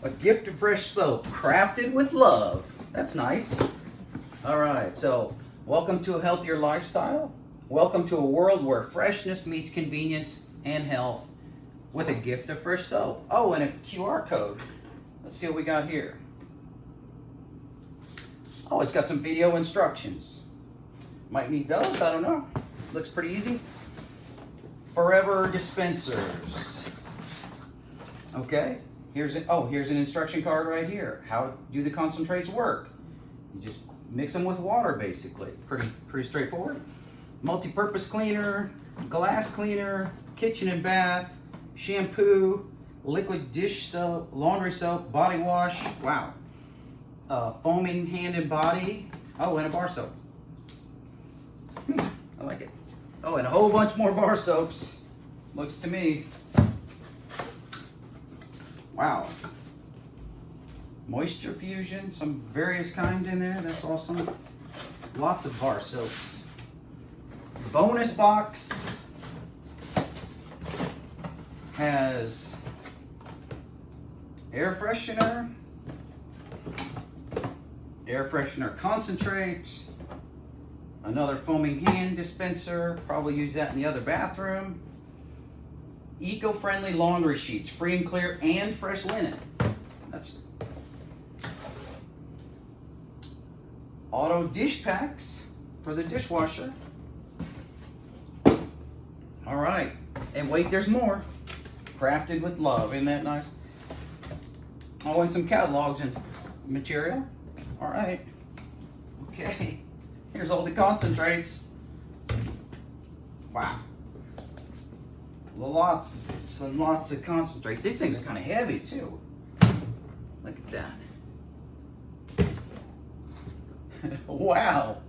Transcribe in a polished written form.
A gift of fresh soap, crafted with love. That's nice. All right, so welcome to a healthier lifestyle. Welcome to a world where freshness meets convenience and health with a gift of fresh soap. Oh, and a QR code. Let's see what we got here. Oh, it's got some video instructions. Might need those, I don't know. Looks pretty easy. Forever dispensers. Okay. Here's an instruction card right here. How do the concentrates work? You just mix them with water, basically. Pretty straightforward. Multi-purpose cleaner, glass cleaner, kitchen and bath, shampoo, liquid dish soap, laundry soap, body wash. Wow. Foaming hand and body. Oh, and a bar soap. I like it. Oh, and a whole bunch more bar soaps. Looks to me. Wow. Moisture fusion, some various kinds in there. That's awesome. Lots of bar soaps. Bonus box has air freshener concentrate, another foaming hand dispenser, probably use that in the other bathroom. Eco-friendly laundry sheets, free and clear and fresh linen. That's auto dish packs for the dishwasher. All right, and wait, there's more. Crafted with love, isn't that nice? Oh, and some catalogs and material. All right, okay. Here's all the concentrates. Wow. Lots and lots of concentrates. These things are kind of heavy too. Look at that. Wow.